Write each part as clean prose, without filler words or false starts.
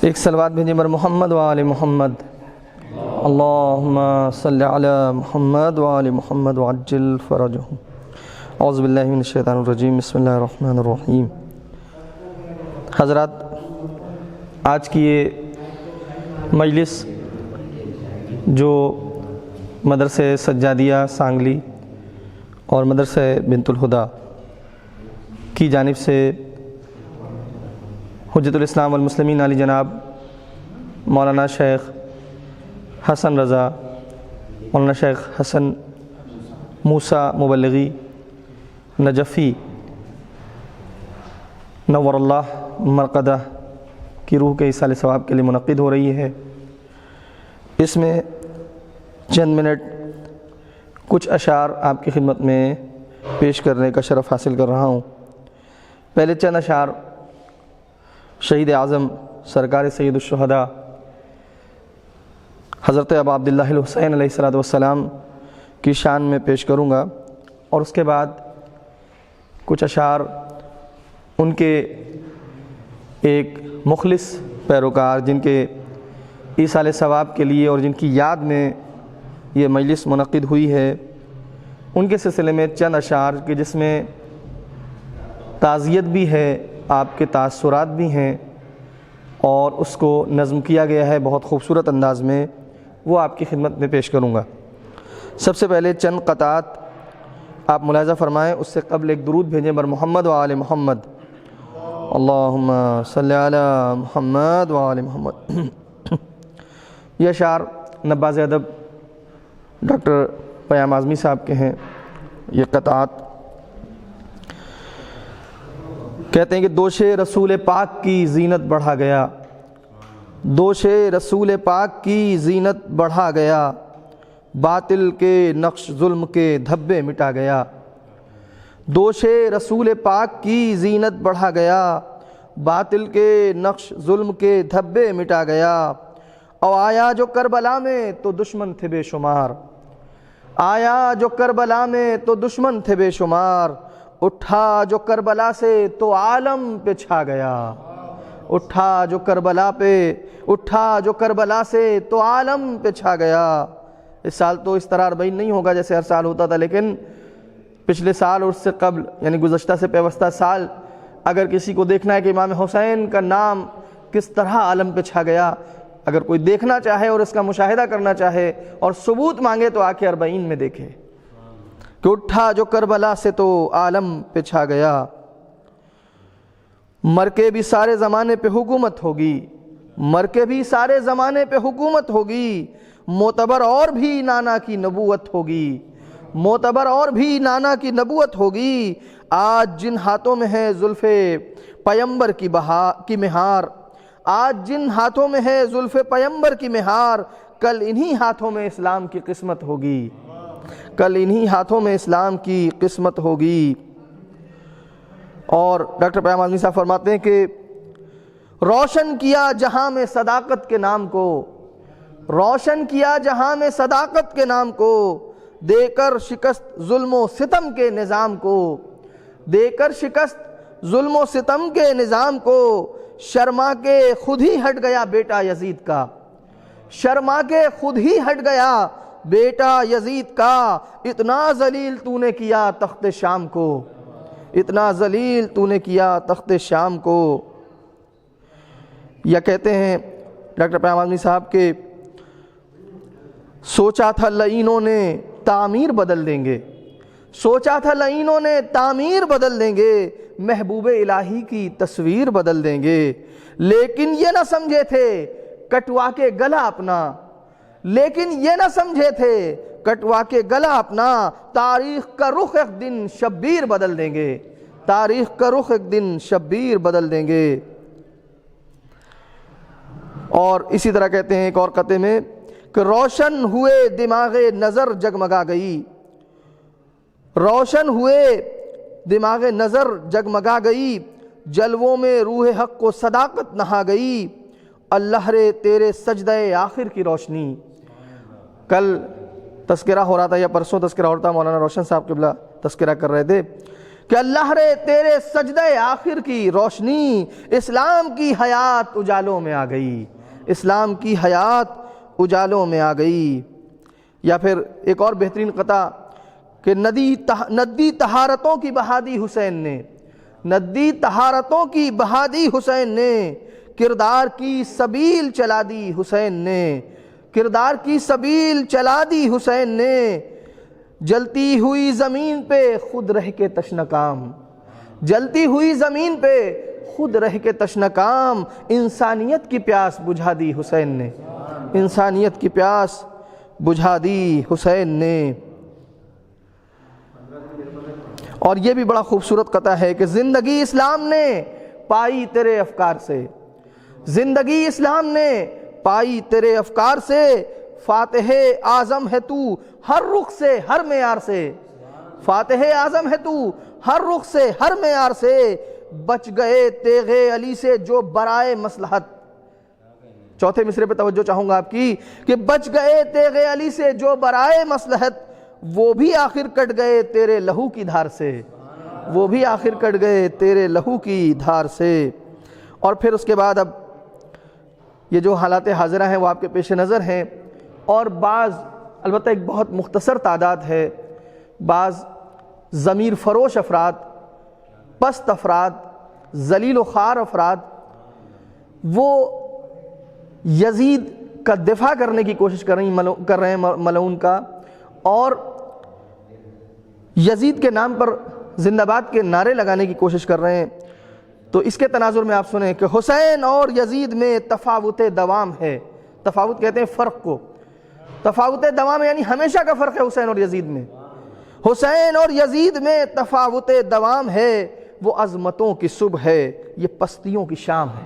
ایک صلوات بھیجیں بر محمد و آل محمد۔ اللہم صلی علی محمد و آل محمد وعجل فرجہم۔ اعوذ باللہ من الشیطان الرجیم، بسم اللہ الرحمن الرحیم۔ حضرات، آج کی یہ مجلس جو مدرسہ سجادیہ سانگلی اور مدرسہ بنت الہدیٰ کی جانب سے حجت الاسلام والمسلمین علی جناب مولانا شیخ حسن رضا، مولانا شیخ حسن موسیٰ مبلغی نجفی نور اللہ مرقدہ کی روح کے ایصال ثواب کے لیے منعقد ہو رہی ہے۔ اس میں چند منٹ کچھ اشعار آپ کی خدمت میں پیش کرنے کا شرف حاصل کر رہا ہوں۔ پہلے چند اشعار شہید اعظم سرکار سید الشہداء حضرت ابا عبداللہ الحسین علیہ السلام کی شان میں پیش کروں گا، اور اس کے بعد کچھ اشعار ان کے ایک مخلص پیروکار جن کے ایصال ثواب کے لیے اور جن کی یاد میں یہ مجلس منعقد ہوئی ہے، ان کے سلسلے میں چند اشعار کہ جس میں تعزیت بھی ہے، آپ کے تاثرات بھی ہیں، اور اس کو نظم کیا گیا ہے بہت خوبصورت انداز میں، وہ آپ کی خدمت میں پیش کروں گا۔ سب سے پہلے چند قطعات آپ ملاحظہ فرمائیں، اس سے قبل ایک درود بھیجیں بر محمد و آل محمد۔ اللہم صلی علی محمد و آل محمد۔ یہ اشعار نباز ادب ڈاکٹر پیام اعظمی صاحب کے ہیں۔ یہ قطعات کہتے ہیں کہ دوش رسول پاک کی زینت بڑھا گیا، دوش رسول پاک کی زینت بڑھا گیا، باطل کے نقش ظلم کے دھبے مٹا گیا۔ دوش رسول پاک کی زینت بڑھا گیا، باطل کے نقش ظلم کے دھبے مٹا گیا۔ او آیا جو کربلا میں تو دشمن تھے بے شمار، آیا جو کربلا میں تو دشمن تھے بے شمار، اٹھا جو کربلا سے تو عالم پہ چھا گیا، اٹھا جو کربلا پہ، اٹھا جو کربلا سے تو عالم پہ چھا گیا۔ اس سال تو اس طرح 40 نہیں ہوگا جیسے ہر سال ہوتا تھا، لیکن پچھلے سال اور اس سے قبل یعنی گزشتہ سے پیوستہ سال اگر کسی کو دیکھنا ہے کہ امام حسین کا نام کس طرح عالم پہ چھا گیا، اگر کوئی دیکھنا چاہے اور اس کا مشاہدہ کرنا چاہے اور ثبوت مانگے تو آ کے 40 میں دیکھے کہ اٹھا جو کربلا سے تو عالم پہ چھا گیا۔ مر کے بھی سارے زمانے پہ حکومت ہوگی، مر کے بھی سارے زمانے پہ حکومت ہوگی، معتبر اور بھی نانا کی نبوت ہوگی، معتبر اور بھی نانا کی نبوت ہوگی۔ آج جن ہاتھوں میں ہے زلف پیمبر کی مہار، آج جن ہاتھوں میں ہے زلف پیمبر کی مہار، کل انہی ہاتھوں میں اسلام کی قسمت ہوگی، کل انہی ہاتھوں میں اسلام کی قسمت ہوگی۔ اور ڈاکٹر پیام اعظمی صاحب فرماتے ہیں کہ روشن کیا جہاں میں صداقت کے نام کو، روشن کیا جہاں میں صداقت کے نام کو، دے کر شکست ظلم و ستم کے نظام کو، دے کر شکست ظلم و ستم کے نظام کو، شرما کے خود ہی ہٹ گیا بیٹا یزید کا، شرما کے خود ہی ہٹ گیا بیٹا یزید کا، اتنا ذلیل تو نے کیا تخت شام کو، اتنا ذلیل تو نے کیا تخت شام کو۔ یا کہتے ہیں ڈاکٹر پیام اعظمی صاحب کے سوچا تھا لعینوں نے تعمیر بدل دیں گے، سوچا تھا لعینوں نے تعمیر بدل دیں گے، محبوب الہی کی تصویر بدل دیں گے، لیکن یہ نہ سمجھے تھے کٹوا کے گلا اپنا، لیکن یہ نہ سمجھے تھے کٹوا کے گلا اپنا، تاریخ کا رخ ایک دن شبیر بدل دیں گے، تاریخ کا رخ ایک دن شبیر بدل دیں گے۔ اور اسی طرح کہتے ہیں ایک اور قطعے میں کہ روشن ہوئے دماغ نظر جگمگا گئی، روشن ہوئے دماغ نظر جگمگا گئی، جلووں میں روح حق کو صداقت نہا گئی، اللہ رے تیرے سجدہ آخر کی روشنی۔ کل تذکرہ ہو رہا تھا یا پرسوں تذکرہ ہو رہا تھا، مولانا روشن صاحب قبلہ تذکرہ کر رہے تھے کہ اللہ رے تیرے سجدہ آخر کی روشنی اسلام کی حیات اجالوں میں آ گئی، اسلام کی حیات اجالوں میں آ گئی۔ یا پھر ایک اور بہترین قطع کہ ندی طہارتوں کی بہادی حسین نے، ندی طہارتوں کی بہادی حسین نے، کردار کی سبیل چلا دی حسین نے، کردار کی سبیل چلا دی حسین نے، جلتی ہوئی زمین پہ خود رہ کے تشنکام، جلتی ہوئی زمین پہ خود رہ کے تشنکام، انسانیت کی پیاس بجھا دی حسین نے، انسانیت کی پیاس بجھا دی حسین نے۔ اور یہ بھی بڑا خوبصورت قطع ہے کہ زندگی اسلام نے پائی تیرے افکار سے، زندگی اسلام نے پائی تیرے افکار سے، فاتح اعظم ہے تو ہر رخ سے ہر معیار سے، فاتح اعظم ہے تو ہر رخ سے ہر معیار سے، بچ گئے تیغ علی سے جو برائے مصلحت۔ چوتھے مصرے پہ توجہ چاہوں گا آپ کی کہ بچ گئے تیغ علی سے جو برائے مصلحت، وہ بھی آخر کٹ گئے تیرے لہو کی دھار سے، وہ بھی آخر کٹ گئے تیرے لہو کی دھار سے۔ اور پھر اس کے بعد اب یہ جو حالات حاضرہ ہیں وہ آپ کے پیش نظر ہیں، اور بعض البتہ ایک بہت مختصر تعداد ہے، بعض ضمیر فروش افراد، پست افراد، ذلیل و خوار افراد، وہ یزید کا دفاع کرنے کی کوشش کر رہے ہیں ملعون کا، اور یزید کے نام پر زندہ باد کے نعرے لگانے کی کوشش کر رہے ہیں۔ تو اس کے تناظر میں آپ سنیں کہ حسین اور یزید میں تفاوت دوام ہے، تفاوت کہتے ہیں فرق کو، تفاوت دوام یعنی ہمیشہ کا فرق ہے حسین اور یزید میں، حسین اور یزید میں تفاوت دوام ہے، وہ عظمتوں کی صبح ہے یہ پستیوں کی شام ہے،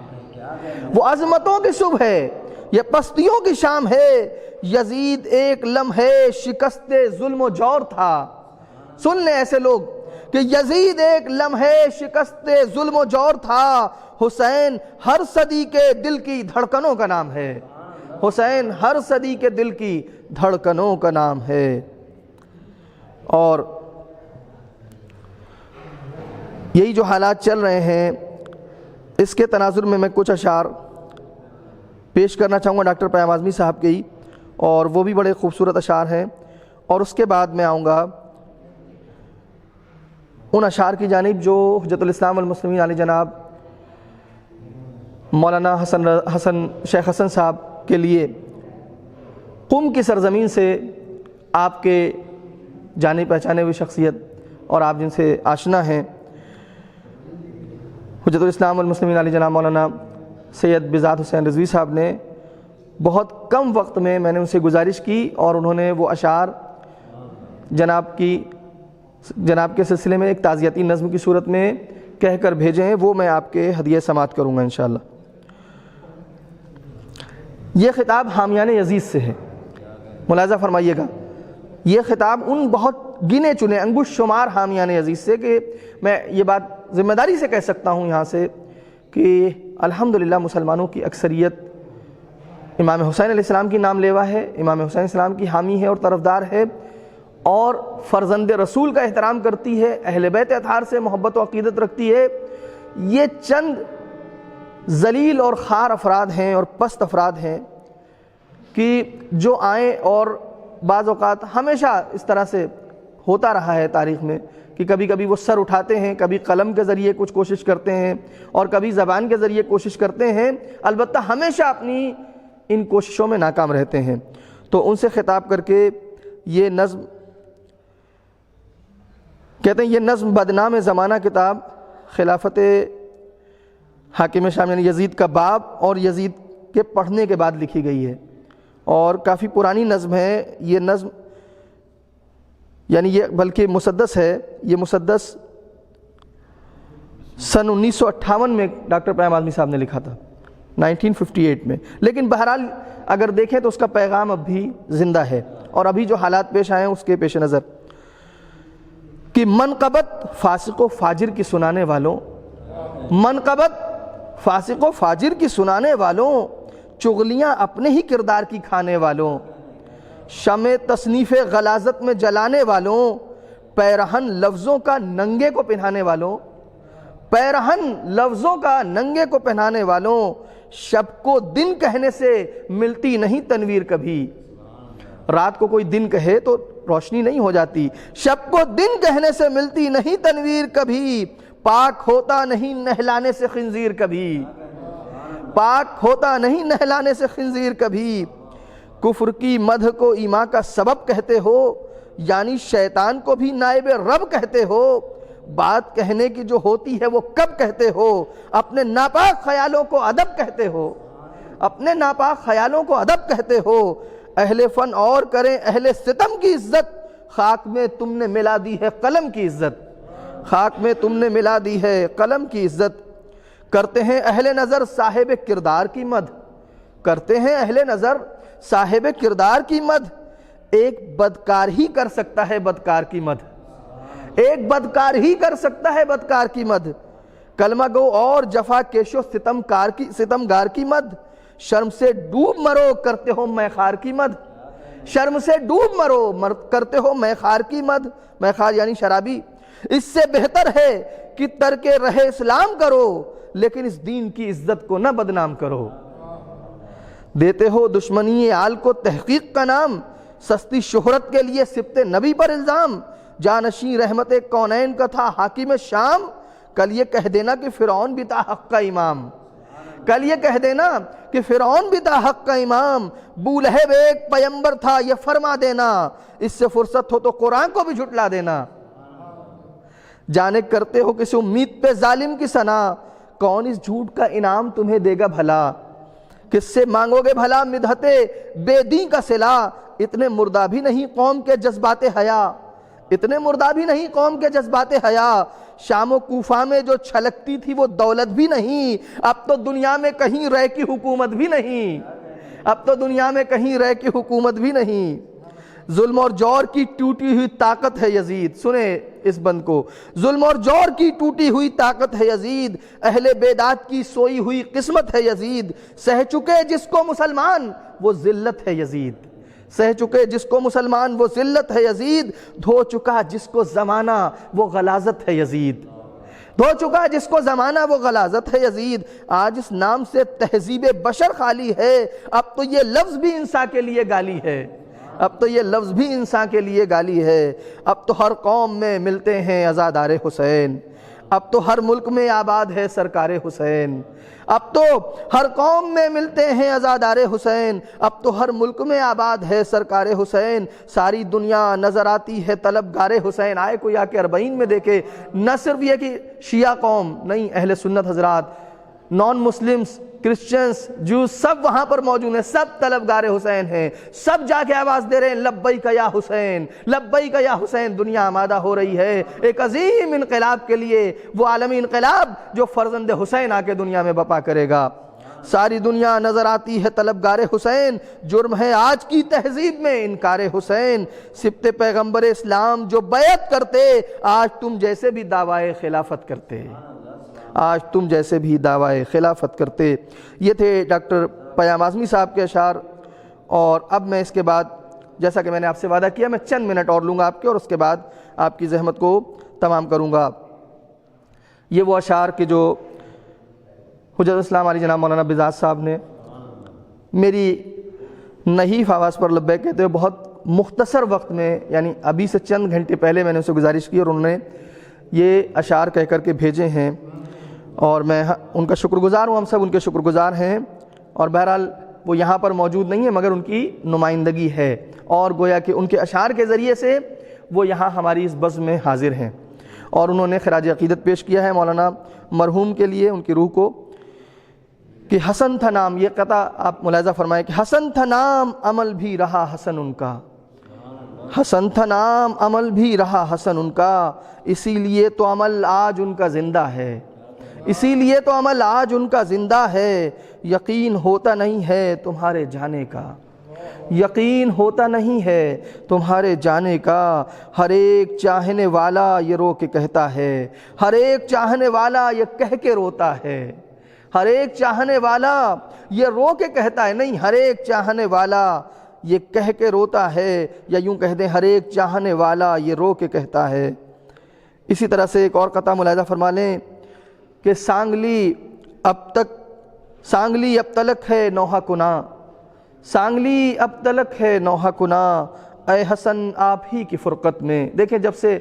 وہ عظمتوں کی صبح ہے یہ پستیوں کی شام ہے، یزید ایک لمحے شکست ظلم و جور تھا۔ سن لیں ایسے لوگ کہ یزید ایک لمحے شکست ظلم و جور تھا، حسین ہر صدی کے دل کی دھڑکنوں کا نام ہے، حسین ہر صدی کے دل کی دھڑکنوں کا نام ہے۔ اور یہی جو حالات چل رہے ہیں اس کے تناظر میں کچھ اشعار پیش کرنا چاہوں گا ڈاکٹر پیام اعظمی صاحب کے ہی، اور وہ بھی بڑے خوبصورت اشعار ہیں، اور اس کے بعد میں آؤں گا ان اشعار کی جانب جو حجت الاسلام والمسلمین علی جناب مولانا شیخ حسن صاحب کے لیے قم کی سرزمین سے آپ کے جانے پہچانے ہوئی شخصیت اور آپ جن سے آشنا ہیں، حجت الاسلام والمسلمین علی جناب مولانا سید بذات حسین رضوی صاحب نے بہت کم وقت میں نے ان سے گزارش کی، اور انہوں نے وہ اشعار جناب کے سلسلے میں ایک تعزیتی نظم کی صورت میں کہہ کر بھیجے ہیں، وہ میں آپ کے ہدیہ سماعت کروں گا انشاءاللہ۔ یہ خطاب حامیان یزید سے ہے، ملاحظہ فرمائیے گا، یہ خطاب ان بہت گنے چنے انگشت شمار حامیان یزید سے، کہ میں یہ بات ذمہ داری سے کہہ سکتا ہوں یہاں سے کہ الحمدللہ مسلمانوں کی اکثریت امام حسین علیہ السلام کی نام لیوا ہے، امام حسین علیہ السلام کی حامی ہے اور طرفدار ہے، اور فرزند رسول کا احترام کرتی ہے، اہل بیت اطہار سے محبت و عقیدت رکھتی ہے۔ یہ چند ذلیل اور خوار افراد ہیں اور پست افراد ہیں کہ جو آئیں، اور بعض اوقات ہمیشہ اس طرح سے ہوتا رہا ہے تاریخ میں کہ کبھی کبھی وہ سر اٹھاتے ہیں، کبھی قلم کے ذریعے کچھ کوشش کرتے ہیں اور کبھی زبان کے ذریعے کوشش کرتے ہیں، البتہ ہمیشہ اپنی ان کوششوں میں ناکام رہتے ہیں۔ تو ان سے خطاب کر کے یہ نظم کہتے ہیں، یہ نظم بدنام زمانہ کتاب خلافت حاکم شام یعنی یزید کا باب اور یزید کے پڑھنے کے بعد لکھی گئی ہے، اور کافی پرانی نظم ہے یہ نظم، یعنی یہ بلکہ مسدس ہے، یہ مسدس سن 1958 میں ڈاکٹر پیام اعظمی صاحب نے لکھا تھا، 1958 میں، لیکن بہرحال اگر دیکھیں تو اس کا پیغام اب بھی زندہ ہے، اور ابھی جو حالات پیش آئے ہیں اس کے پیش نظر کہ منقبت فاسق و فاجر کی سنانے والوں، منقبت فاسق و فاجر کی سنانے والوں، چغلیاں اپنے ہی کردار کی کھانے والوں، شمع تصنیف غلاظت میں جلانے والوں، پیرہن لفظوں کا ننگے کو پہنانے والوں، پیرہن لفظوں کا ننگے کو پہنانے والوں، شب کو دن کہنے سے ملتی نہیں تنویر کبھی۔ رات کو کوئی دن کہے تو روشنی نہیں ہو جاتی، شب کو دن کہنے سے ملتی نہیں تنویر کبھی، پاک ہوتا نہیں نہلانے سے خنزیر کبھی، پاک ہوتا نہیں نہلانے سے خنزیر کبھی۔ کفر کی مدح کو ایمان کا سبب کہتے ہو، یعنی شیطان کو بھی نائب رب کہتے ہو، بات کہنے کی جو ہوتی ہے وہ کب کہتے ہو، اپنے ناپاک خیالوں کو ادب کہتے ہو، اپنے ناپاک خیالوں کو ادب کہتے ہو۔ اہل فن اور کریں اہل ستم کی عزت، خاک میں تم نے ملا دی ہے قلم کی عزت، خاک میں تم نے ملا دی ہے قلم کی عزت۔ کرتے ہیں اہل نظر صاحب کردار کی مدح، کرتے ہیں اہل نظر صاحب کردار کی مدح، ایک بدکار ہی کر سکتا ہے بدکار کی مدح، ایک بدکار ہی کر سکتا ہے بدکار کی مدح۔ کلمہ گو اور جفا کیش و ستمگار کی مدح، شرم سے ڈوب مرو کرتے ہو میں خار کی مدح، شرم سے ڈوب مرو کرتے ہو میں خار کی مدح، میں خار یعنی شرابی۔ اس سے بہتر ہے کہ ترک رہ اسلام کرو، لیکن اس دین کی عزت کو نہ بدنام کرو۔ دیتے ہو دشمنی آل کو تحقیق کا نام، سستی شہرت کے لیے سبت نبی پر الزام۔ جانشین رحمت کونین کا تھا حاکم شام، کل یہ کہہ دینا کہ فرعون بھی تھا حق کا امام، کل یہ کہہ دینا کہ فرعون بھی تھا حق کا امام۔ بولہب ایک پیمبر تھا یہ فرما دینا، اس سے فرصت ہو تو قرآن کو بھی جھٹلا دینا۔ جانے کرتے ہو کسی امید پہ ظالم کی ثنا، کون اس جھوٹ کا انعام تمہیں دے گا بھلا، کس سے مانگو گے بھلا مدحت بے دین کا صلہ۔ اتنے مردہ بھی نہیں قوم کے جذبات حیا، اتنے مردہ بھی نہیں قوم کے جذبات حیا۔ شام و کوفہ میں جو چھلکتی تھی وہ دولت بھی نہیں، اب تو دنیا میں کہیں رہ کی حکومت بھی نہیں، اب تو دنیا میں کہیں رہ کی حکومت بھی نہیں۔ ظلم اور جور کی ٹوٹی ہوئی طاقت ہے یزید، سنیں اس بند کو، ظلم اور جور کی ٹوٹی ہوئی طاقت ہے یزید، اہل بیداد کی سوئی ہوئی قسمت ہے یزید۔ سہ چکے جس کو مسلمان وہ ذلت ہے یزید، سہ چکے جس کو مسلمان وہ ذلت ہے یزید۔ دھو چکا جس کو زمانہ وہ غلاظت ہے یزید، دھو چکا جس کو زمانہ وہ غلاظت ہے یزید۔ آج اس نام سے تہذیب بشر خالی ہے، اب تو یہ لفظ بھی انسان کے لیے گالی ہے، اب تو یہ لفظ بھی انسان کے لیے گالی ہے۔ اب تو ہر قوم میں ملتے ہیں عزادار حسین، اب تو ہر ملک میں آباد ہے سرکار حسین، اب تو ہر قوم میں ملتے ہیں عزادار حسین، اب تو ہر ملک میں آباد ہے سرکار حسین۔ ساری دنیا نظر آتی ہے طلبگار حسین۔ آئے کوئی آ کے اربعین میں دیکھے، نہ صرف یہ کہ شیعہ قوم نہیں، اہل سنت حضرات، نان مسلمز، کرسچنز، جوز، سب وہاں پر موجود ہیں، سب طلبگار حسین ہیں، سب جا کے آواز دے رہے ہیں لبیک یا حسین، لبیک یا حسین۔ دنیا آمادہ ہو رہی ہے ایک عظیم انقلاب کے لیے، وہ عالمی انقلاب جو فرزند حسین آ کے دنیا میں بپا کرے گا۔ ساری دنیا نظر آتی ہے طلبگار حسین، جرم ہے آج کی تہذیب میں انکار حسین۔ سبت پیغمبر اسلام جو بیعت کرتے، آج تم جیسے بھی دعوی خلافت کرتے، آج تم جیسے بھی دعوی خلافت کرتے۔ یہ تھے ڈاکٹر پیام اعظمی صاحب کے اشعار، اور اب میں اس کے بعد جیسا کہ میں نے آپ سے وعدہ کیا میں چند منٹ اور لوں گا آپ کے، اور اس کے بعد آپ کی زحمت کو تمام کروں گا۔ یہ وہ اشعار کہ جو حجت الاسلام علی جناب مولانا بزاز صاحب نے میری نحیف آواز پر لبیک کہتے ہوئے بہت مختصر وقت میں، یعنی ابھی سے چند گھنٹے پہلے میں نے اسے گزارش کی، اور انہوں نے یہ اشعار کہہ کر کے بھیجے ہیں، اور میں ان کا شکر گزار ہوں، ہم سب ان کے شکر گزار ہیں۔ اور بہرحال وہ یہاں پر موجود نہیں ہے مگر ان کی نمائندگی ہے، اور گویا کہ ان کے اشعار کے ذریعے سے وہ یہاں ہماری اس بزم میں حاضر ہیں، اور انہوں نے خراج عقیدت پیش کیا ہے مولانا مرحوم کے لیے، ان کی روح کو، کہ حسن تھا نام، یہ قطع آپ ملاحظہ فرمائیں کہ حسن تھا نام عمل بھی رہا حسن ان کا، حسن تھا نام عمل بھی رہا حسن ان کا، اسی لیے تو عمل آج ان کا زندہ ہے، اسی لیے تو عمل آج ان کا زندہ ہے۔ یقین ہوتا نہیں ہے تمہارے جانے کا، یقین ہوتا نہیں ہے تمہارے جانے کا، ہر ایک چاہنے والا یہ رو کے کہتا ہے، ہر ایک چاہنے والا یہ کہہ کے روتا ہے، ہر ایک چاہنے والا یہ رو کے کہتا ہے، نہیں، ہر ایک چاہنے والا یہ کہہ کے روتا ہے، یا یوں کہہ دیں ہر ایک چاہنے والا یہ رو کے کہتا ہے۔ اسی طرح سے ایک اور قطعہ ملاحظہ فرما لیں کہ سانگلی اب تلک ہے نوحہ کنا، سانگلی اب تلک ہے نوحہ کنا، اے حسن آپ ہی کی فرقت میں۔ دیکھیں جب سے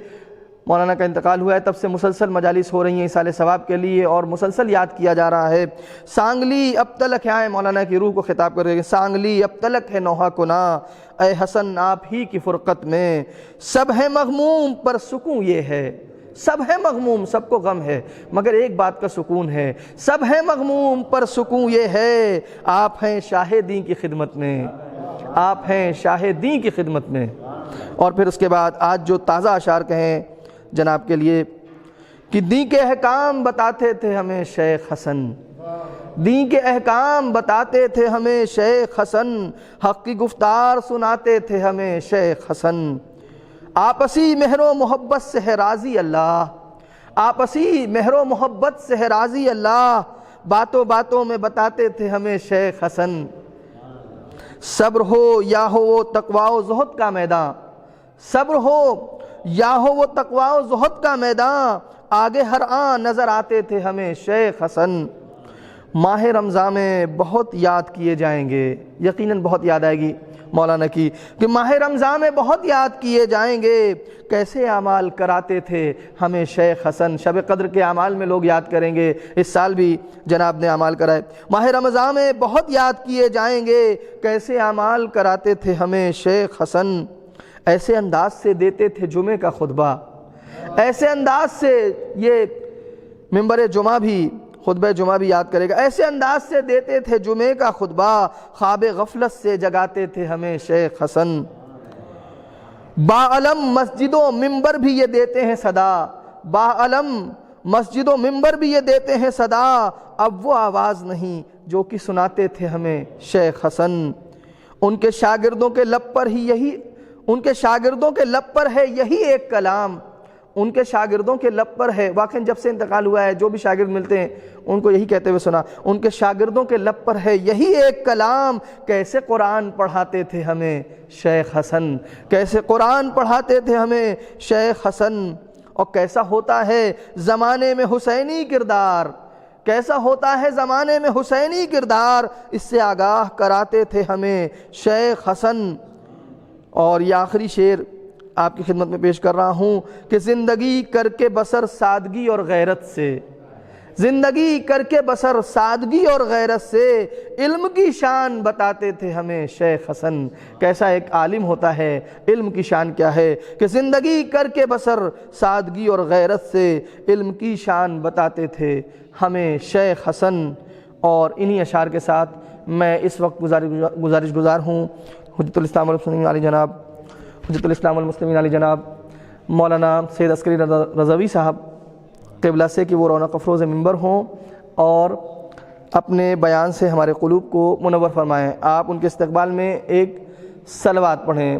مولانا کا انتقال ہوا ہے تب سے مسلسل مجالس ہو رہی ہیں ایصال ثواب کے لیے، اور مسلسل یاد کیا جا رہا ہے۔ سانگلی اب تلک ہے، مولانا کی روح کو خطاب کر رہے ہیں، سانگلی اب تلک ہے نوحہ کنا، اے حسن آپ ہی کی فرقت میں۔ سب ہے مغموم پر سکون یہ ہے، سب ہے مغموم، سب کو غم ہے مگر ایک بات کا سکون ہے، سب ہے مغموم پر سکون یہ ہے، آپ ہیں شاہ دین کی خدمت میں، آپ ہیں شاہ دین کی خدمت میں۔ اور پھر اس کے بعد آج جو تازہ اشعار کہیں جناب کے لیے کہ دین کے احکام بتاتے تھے ہمیں شیخ حسن، دین کے احکام بتاتے تھے ہمیں شیخ حسن، حق کی گفتار سناتے تھے ہمیں شیخ حسن۔ آپسی مہر و محبت سے ہے راضی اللہ، آپسی مہر و محبت سے ہے راضی اللہ، باتوں باتوں میں بتاتے تھے ہمیں شیخ حسن۔ صبر ہو یا ہو وہ تقویٰ و زہد کا میدان، صبر ہو یا ہو وہ تقویٰ و زہد کا میدان، آگے ہر آن نظر آتے تھے ہمیں شیخ حسن۔ ماہ رمضان میں بہت یاد کیے جائیں گے، یقیناً بہت یاد آئے گی مولانا کی، کہ ماہ رمضان میں بہت یاد کیے جائیں گے، کیسے اعمال کراتے تھے ہمیں شیخ حسن۔ شب قدر کے اعمال میں لوگ یاد کریں گے، اس سال بھی جناب نے اعمال کرائے۔ ماہ رمضان میں بہت یاد کیے جائیں گے، کیسے اعمال کراتے تھے ہمیں شیخ حسن۔ ایسے انداز سے دیتے تھے جمعے کا خطبہ، ایسے انداز سے یہ منبر جمعہ بھی، خطبہ جمعہ بھی یاد کرے گا، ایسے انداز سے دیتے تھے جمعے کا خطبہ، خواب غفلت سے جگاتے تھے ہمیں شیخ حسن۔ باعلم مسجد و منبر بھی یہ دیتے ہیں صدا، باعلم مسجد و منبر بھی یہ دیتے ہیں صدا، اب وہ آواز نہیں جو کہ سناتے تھے ہمیں شیخ حسن۔ ان کے شاگردوں کے لب پر ہی یہی، ان کے شاگردوں کے لب پر ہے یہی ایک کلام، ان کے شاگردوں کے لب پر ہے، واقعی جب سے انتقال ہوا ہے جو بھی شاگرد ملتے ہیں ان کو یہی کہتے ہوئے سنا، ان کے شاگردوں کے لب پر ہے یہی ایک کلام، کیسے قرآن پڑھاتے تھے ہمیں شیخ حسن، کیسے قرآن پڑھاتے تھے ہمیں شیخ حسن۔ اور کیسا ہوتا ہے زمانے میں حسینی کردار، کیسا ہوتا ہے زمانے میں حسینی کردار، اس سے آگاہ کراتے تھے ہمیں شیخ حسن۔ اور یہ آخری شعر آپ کی خدمت میں پیش کر رہا ہوں کہ زندگی کر کے بسر سادگی اور غیرت سے، زندگی کر کے بسر سادگی اور غیرت سے، علم کی شان بتاتے تھے ہمیں شیخ حسن۔ کیسا ایک عالم ہوتا ہے، علم کی شان کیا ہے کہ زندگی کر کے بسر سادگی اور غیرت سے، علم کی شان بتاتے تھے ہمیں شیخ حسن۔ اور انہی اشعار کے ساتھ میں اس وقت گزارش گزار ہوں حجت الاسلام والمسلمین علی جناب، حجت الاسلام والمسلمین علی جناب مولانا سید عسکری رضوی صاحب قبلہ سے کہ وہ رونق افروز منبر ہوں اور اپنے بیان سے ہمارے قلوب کو منور فرمائیں۔ آپ ان کے استقبال میں ایک صلوات پڑھیں۔